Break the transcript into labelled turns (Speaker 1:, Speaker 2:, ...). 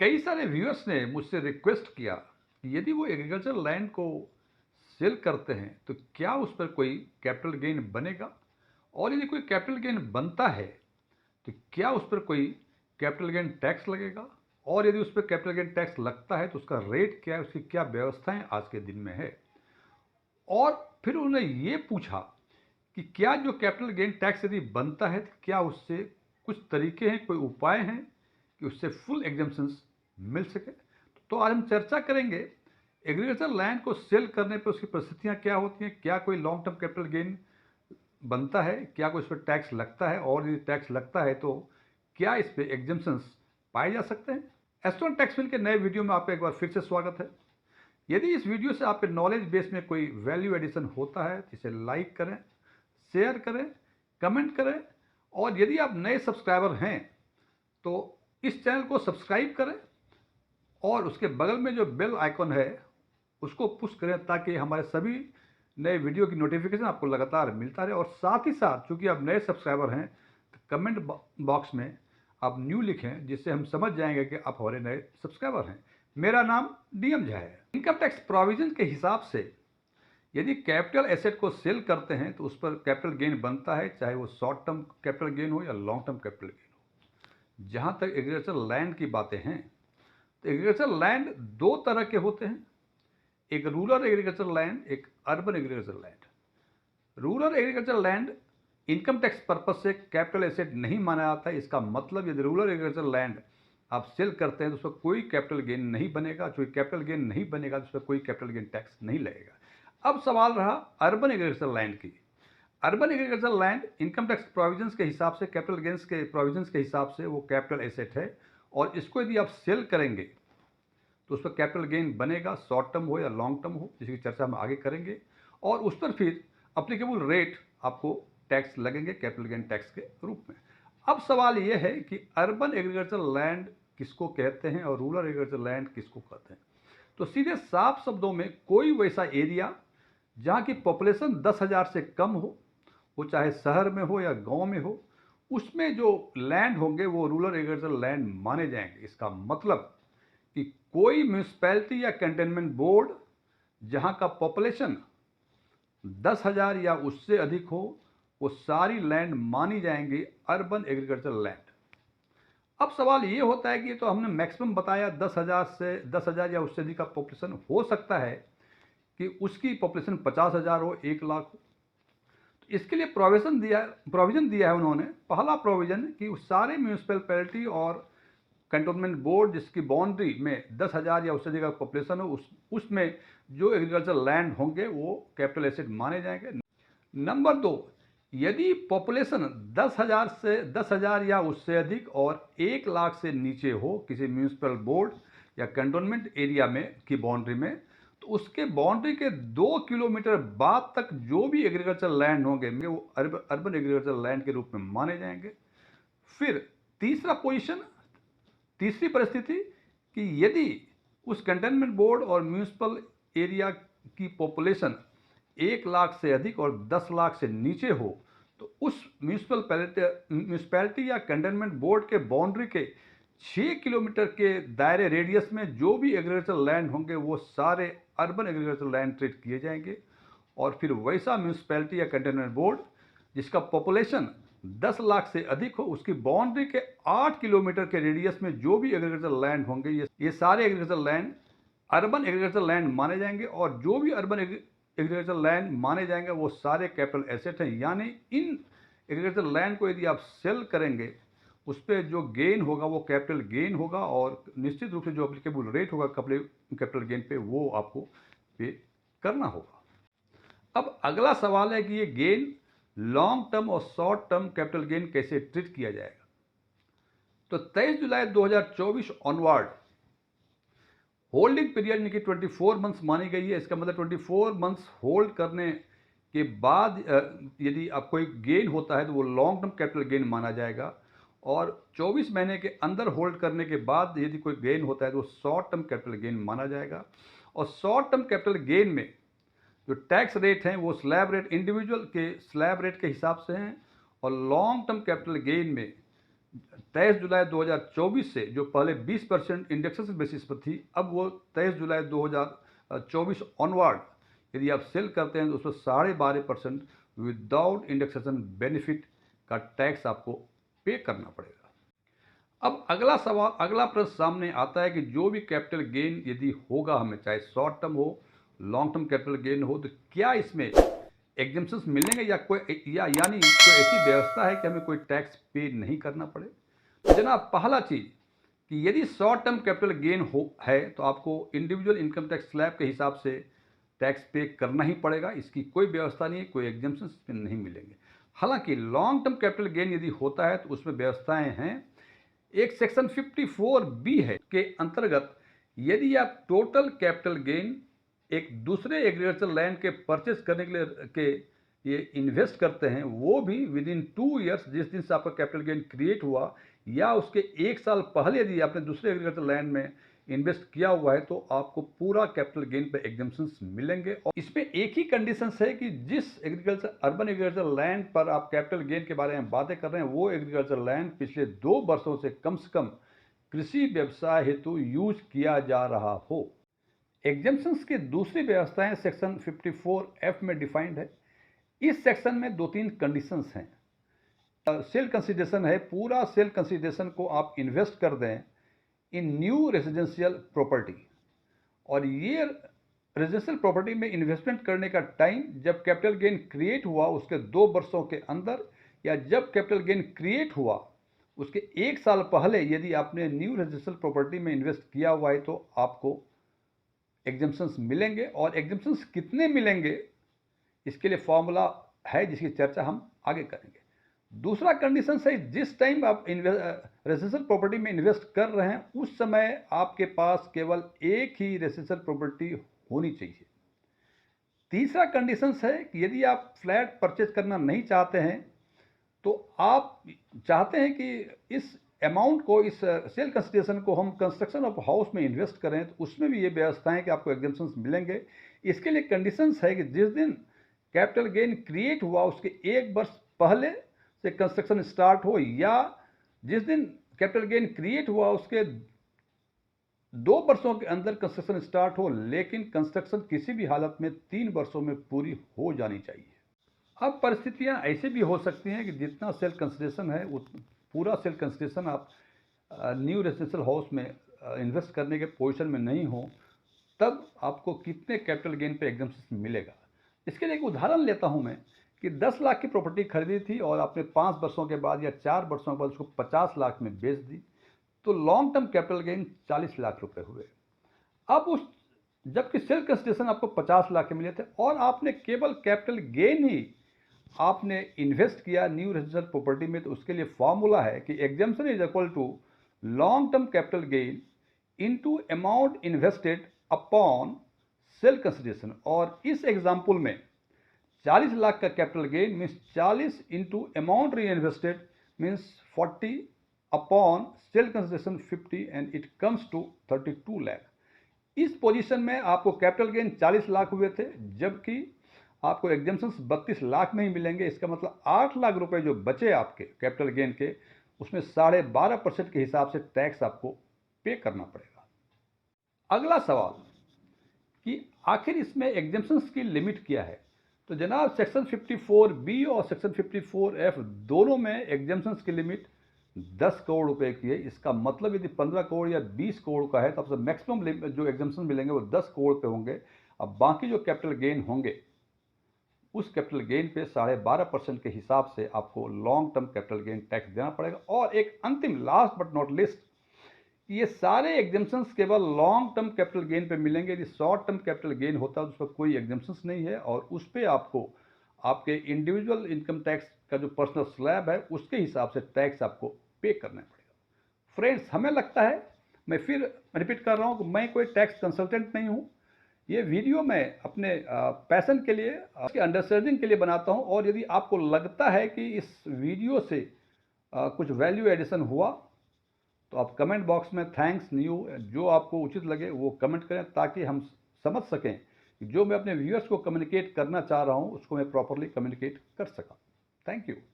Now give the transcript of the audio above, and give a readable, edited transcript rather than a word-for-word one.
Speaker 1: कई सारे व्यूअर्स ने मुझसे रिक्वेस्ट किया कि यदि वो एग्रीकल्चर लैंड को सेल करते हैं तो क्या उस पर कोई कैपिटल गेन बनेगा, और यदि कोई कैपिटल गेन बनता है तो क्या उस पर कोई कैपिटल गेन टैक्स लगेगा, और यदि उस पर कैपिटल गेन टैक्स लगता है तो उसका रेट क्या है, उसकी क्या व्यवस्थाएं आज के दिन में है। और फिर उन्होंने ये पूछा कि क्या जो कैपिटल गेन टैक्स यदि बनता है तो क्या उससे कुछ तरीके हैं, कोई उपाय हैं कि उससे फुल एग्जम्पशंस मिल सके। तो आज हम चर्चा करेंगे एग्रीकल्चर लैंड को सेल करने पर उसकी परिस्थितियां क्या होती हैं, क्या कोई लॉन्ग टर्म कैपिटल गेन बनता है, क्या कोई इस पर टैक्स लगता है, और यदि टैक्स लगता है तो क्या इस पर एग्जम्पशंस पाए जा सकते हैं। एस्ट्रॉन टैक्स मिल के नए वीडियो में आपका एक बार फिर से स्वागत है। यदि इस वीडियो से आपके नॉलेज बेस में कोई वैल्यू एडिशन होता है तो इसे लाइक करें, शेयर करें, कमेंट करें, और यदि आप नए सब्सक्राइबर हैं तो इस चैनल को सब्सक्राइब करें और उसके बगल में जो बेल आइकन है उसको पुश करें ताकि हमारे सभी नए वीडियो की नोटिफिकेशन आपको लगातार मिलता रहे। और साथ ही साथ चूंकि आप नए सब्सक्राइबर हैं तो कमेंट बॉक्स में आप न्यू लिखें, जिससे हम समझ जाएंगे कि आप हमारे नए सब्सक्राइबर हैं। मेरा नाम डीएम झा है। इनकम टैक्स प्रोविजन के हिसाब से यदि कैपिटल एसेट को सेल करते हैं तो उस पर कैपिटल गेन बनता है, चाहे वो शॉर्ट टर्म कैपिटल गेन हो या लॉन्ग टर्म कैपिटल गेन हो। जहां तक एग्रीकल्चर लैंड की बातें हैं तो एग्रीकल्चर लैंड दो तरह के होते हैं, एक रूरल एग्रीकल्चर लैंड, एक urban agriculture land. Rural agriculture land income tax purpose से कैपिटल एसेट नहीं माना जाता है। इसका मतलब यदि रूरल एग्रीकल्चर लैंड आप सेल करते हैं तो उस पर कोई कैपिटल गेन नहीं बनेगा, क्योंकि कैपिटल गेन नहीं बनेगा तो उस पर कोई कैपिटल गेन टैक्स नहीं लगेगा। अब सवाल रहा अर्बन एग्रीकल्चर लैंड की। Urban agriculture land income tax provisions के हिसाब से, कैपिटल गेन्स के प्रोविजंस के हिसाब से वो कैपिटल एसेट है, और इसको यदि आप सेल करेंगे तो उस पर कैपिटल गेन बनेगा, शॉर्ट टर्म हो या लॉन्ग टर्म हो, जिसकी चर्चा हम आगे करेंगे। और उस पर फिर अप्लीकेबल रेट आपको टैक्स लगेंगे कैपिटल गेन टैक्स के रूप में। अब सवाल यह है कि अर्बन एग्रीकल्चर लैंड किसको कहते हैं और रूरल एग्रीकल्चर लैंड किसको कहते हैं। तो सीधे साफ शब्दों में कोई वैसा एरिया जहाँ की पॉपुलेशन 10,000 से कम हो, वो चाहे शहर में हो या गांव में हो, उसमें जो लैंड होंगे वो रूरल एग्रीकल्चर लैंड माने जाएंगे। इसका मतलब कि कोई म्यूनिसिपैलिटी या कंटेनमेंट बोर्ड जहां का पॉपुलेशन 10,000 या उससे अधिक हो, वो सारी लैंड मानी जाएंगी अर्बन एग्रीकल्चर लैंड। अब सवाल ये होता है कि तो हमने मैक्सिमम बताया 10,000 या उससे अधिक का पॉपुलेशन हो सकता है कि उसकी पॉपुलेशन 50,000 हो, 1 लाख हो। तो इसके लिए प्रोविजन दिया है उन्होंने। पहला प्रोविजन कि उस सारे म्यूनिसिपैलिटी और कंटोनमेंट बोर्ड जिसकी बाउंड्री में 10,000 या उससे अधिक का पॉपुलेशन हो, उसमें जो एग्रीकल्चर लैंड होंगे वो कैपिटल एसेट माने जाएंगे। नंबर 2, यदि पॉपुलेशन 10,000 या उससे अधिक और 1 लाख से नीचे हो किसी म्यूनिसिपल बोर्ड या कंटोनमेंट एरिया में की बाउंड्री में, तो उसके बाउंड्री के 2 किलोमीटर बाद तक जो भी एग्रीकल्चर लैंड होंगे वो अर्बन एग्रीकल्चर लैंड के रूप में माने जाएंगे। फिर तीसरी परिस्थिति कि यदि उस कंटेनमेंट बोर्ड और म्यूनिसिपल एरिया की पॉपुलेशन 1 लाख से अधिक और 10 लाख से नीचे हो, तो उस म्यूनिसिपैलिटी या कंटेनमेंट बोर्ड के बाउंड्री के 6 किलोमीटर के दायरे रेडियस में जो भी एग्रीकल्चर लैंड होंगे वो सारे अर्बन एग्रीकल्चर लैंड ट्रीट किए जाएंगे। और फिर वैसा म्यूनिसिपैलिटी या कंटेनमेंट बोर्ड जिसका पॉपुलेशन 10 लाख से अधिक हो, उसकी बाउंड्री के 8 किलोमीटर के रेडियस में जो भी एग्रीकल्चर लैंड होंगे ये सारे agriculture land urban agriculture land माने जाएंगे। और जो भी अर्बन एग्रीकल्चर लैंड माने जाएंगे वो सारे कैपिटल एसेट हैं। यानी इन एग्रीकल्चर लैंड को यदि आप सेल करेंगे उस पर जो गेन होगा वो कैपिटल गेन होगा, और निश्चित रूप से जो अप्लीकेबल रेट होगा कैपिटल गेन पे वो आपको पे करना होगा। अब अगला सवाल है कि ये गेन लॉन्ग टर्म और शॉर्ट टर्म कैपिटल गेन कैसे ट्रीट किया जाएगा। तो 23 जुलाई 2024 ऑनवर्ड होल्डिंग पीरियड यानी कि 24 मंथ्स मानी गई है। इसका मतलब 24 मंथ्स होल्ड करने के बाद यदि आपको एक गेन होता है तो वो लॉन्ग टर्म कैपिटल गेन माना जाएगा, और 24 महीने के अंदर होल्ड करने के बाद यदि कोई गेन होता है तो वो शॉर्ट टर्म कैपिटल गेन माना जाएगा। और शॉर्ट टर्म कैपिटल गेन में जो टैक्स रेट हैं वो स्लैब रेट, इंडिविजुअल के स्लैब रेट के हिसाब से हैं, और लॉन्ग टर्म कैपिटल गेन में 23 जुलाई 2024 से जो पहले 20% इंडेक्सेशन बेसिस पर थी, अब वो 23 जुलाई 2024 ऑनवर्ड यदि आप सेल करते हैं तो उस पर 12.5% विदाउट इंडेक्सेशन बेनिफिट का टैक्स आपको पे करना पड़ेगा। अब अगला सवाल, अगला प्रश्न सामने आता है कि जो भी कैपिटल गेन यदि होगा हमें, चाहे शॉर्ट टर्म हो, लॉन्ग टर्म कैपिटल गेन हो, तो क्या इसमें एग्जेम्पशंस मिलेंगे या यानी कोई ऐसी व्यवस्था है कि हमें कोई टैक्स पे नहीं करना पड़े। तो जनाब, पहला चीज़ कि यदि शॉर्ट टर्म कैपिटल गेन है तो आपको इंडिविजुअल इनकम टैक्स स्लैब के हिसाब से टैक्स पे करना ही पड़ेगा। इसकी कोई व्यवस्था नहीं है, कोई एग्जेम्पशंस इसमें नहीं मिलेंगे। हालांकि लॉन्ग टर्म कैपिटल गेन यदि होता है तो उसमें व्यवस्थाएं हैं। एक सेक्शन 54B है के अंतर्गत यदि आप टोटल कैपिटल गेन एक दूसरे एग्रीकल्चर लैंड के परचेज करने के ये इन्वेस्ट करते हैं, वो भी विद इन 2 ईयर्स, जिस दिन से आपका कैपिटल गेन क्रिएट हुआ या उसके 1 साल पहले यदि आपने दूसरे एग्रीकल्चर लैंड में इन्वेस्ट किया हुआ है, तो आपको पूरा कैपिटल गेन पे एग्जेम्पशंस मिलेंगे। और इसमें एक ही कंडीशन है कि जिस अर्बन एग्रीकल्चर लैंड पर आप कैपिटल गेन के बारे में बातें कर रहे हैं, वो एग्रीकल्चर लैंड पिछले 2 वर्षों से कम कृषि व्यवसाय हेतु यूज किया जा रहा हो। एग्जेम्पशंस की दूसरी व्यवस्थाएं सेक्शन 54F में डिफाइंड है। इस सेक्शन में 2-3 कंडीशंस हैं। सेल कंसिडरेशन है, पूरा सेल कंसिडरेशन को आप इन्वेस्ट कर दें इन न्यू रेजिडेंशियल प्रॉपर्टी, और ये रेजिडेंशियल प्रॉपर्टी में इन्वेस्टमेंट करने का टाइम जब कैपिटल गेन क्रिएट हुआ उसके 2 वर्षों के अंदर, या जब कैपिटल गेन क्रिएट हुआ उसके 1 साल पहले यदि आपने न्यू रेजिडेंशियल प्रॉपर्टी में इन्वेस्ट किया हुआ है तो आपको एग्जेम्पशंस मिलेंगे। और एग्जेम्पशंस कितने मिलेंगे इसके लिए फॉर्मूला है जिसकी चर्चा हम आगे करेंगे। दूसरा कंडीशन है, जिस टाइम आप रेजिडेंशियल प्रॉपर्टी में इन्वेस्ट कर रहे हैं उस समय आपके पास केवल एक ही रेजिडेंशियल प्रॉपर्टी होनी चाहिए। तीसरा कंडीशन है कि यदि आप फ्लैट परचेज करना नहीं चाहते हैं, तो आप चाहते हैं कि इस अमाउंट को, इस सेल कंसिडरेशन को हम कंस्ट्रक्शन ऑफ हाउस में इन्वेस्ट करें, तो उसमें भी ये व्यवस्था है कि आपको एग्जेम्पशंस मिलेंगे। इसके लिए कंडीशंस है कि जिस दिन कैपिटल गेन क्रिएट हुआ उसके 1 वर्ष पहले से कंस्ट्रक्शन स्टार्ट हो, या जिस दिन कैपिटल गेन क्रिएट हुआ उसके 2 वर्षों के अंदर कंस्ट्रक्शन स्टार्ट हो, लेकिन कंस्ट्रक्शन किसी भी हालत में 3 वर्षों में पूरी हो जानी चाहिए। अब परिस्थितियां ऐसे भी हो सकती हैं कि जितना सेल कंसिडरेशन है पूरा सेल कंसिडरेशन आप न्यू रेजिडेंशियल हाउस में इन्वेस्ट करने के पोजीशन में नहीं हो, तब आपको कितने कैपिटल गेन पे एग्जेम्पशन मिलेगा। इसके लिए एक उदाहरण लेता हूं मैं कि 10 लाख की प्रॉपर्टी खरीदी थी और आपने 5 वर्षों के बाद या 4 वर्षों के बाद उसको 50 लाख में बेच दी, तो long term capital gain 40 lakh रुपए हुए। अब जबकि सेल कंसिडरेशन आपको 50 लाख के मिले थे और आपने केवल कैपिटल गेन ही आपने इन्वेस्ट किया न्यू रेजिडेंशियल प्रॉपर्टी में, तो उसके लिए फॉर्मूला है कि exemption is equal to long term capital gain into amount invested upon sale consideration. और इस एग्जांपल में 40 लाख का capital gain means 40 into amount re invested means 40 upon sale consideration 50 and it comes to 32 lakh. इस position में आपको capital gain 40 lakh हुए थे, जबकि आपको एग्जेम्पशंस 32 लाख में ही मिलेंगे। इसका मतलब 8 लाख रुपए जो बचे आपके कैपिटल गेन के, उसमें 12.5% के हिसाब से टैक्स आपको पे करना पड़ेगा। अगला सवाल कि आखिर इसमें एग्जेम्पशंस की लिमिट क्या है। तो जनाब, सेक्शन 54B और सेक्शन 54F दोनों में एग्जेम्पशंस की लिमिट 10 करोड़ रुपए की है। इसका मतलब यदि 15 करोड़ या 20 करोड़ का है तो आपसे मैक्सिमम जो एग्जेम्पशन मिलेंगे वो 10 करोड़ पे होंगे। अब बाकी जो कैपिटल गेन होंगे उस कैपिटल गेन पे 12.5% के हिसाब से आपको long term capital gain tax देना पड़ेगा। और एक अंतिम, लास्ट बट नॉट लिस्ट, ये सारे एग्जेम्पशंस केवल लॉन्ग टर्म कैपिटल गेन पे मिलेंगे। यदि शॉर्ट टर्म कैपिटल गेन होता है तो उस पर कोई एग्जेम्पशंस नहीं है, और उस पर आपको आपके इंडिविजुअल इनकम टैक्स का जो पर्सनल स्लैब है उसके हिसाब से टैक्स आपको पे करना पड़ेगा। फ्रेंड्स, हमें लगता है, मैं फिर रिपीट कर रहा हूँ कि मैं कोई टैक्स कंसल्टेंट नहीं हूँ। ये वीडियो मैं अपने पैशन के लिए, उसके अंडरस्टैंडिंग के लिए बनाता हूँ, और यदि आपको लगता है कि इस वीडियो से कुछ वैल्यू एडिशन हुआ तो आप कमेंट बॉक्स में थैंक्स न्यू जो आपको उचित लगे वो कमेंट करें, ताकि हम समझ सकें कि जो मैं अपने व्यूअर्स को कम्युनिकेट करना चाह रहा हूँ उसको मैं प्रॉपरली कम्युनिकेट कर सका। Thank you.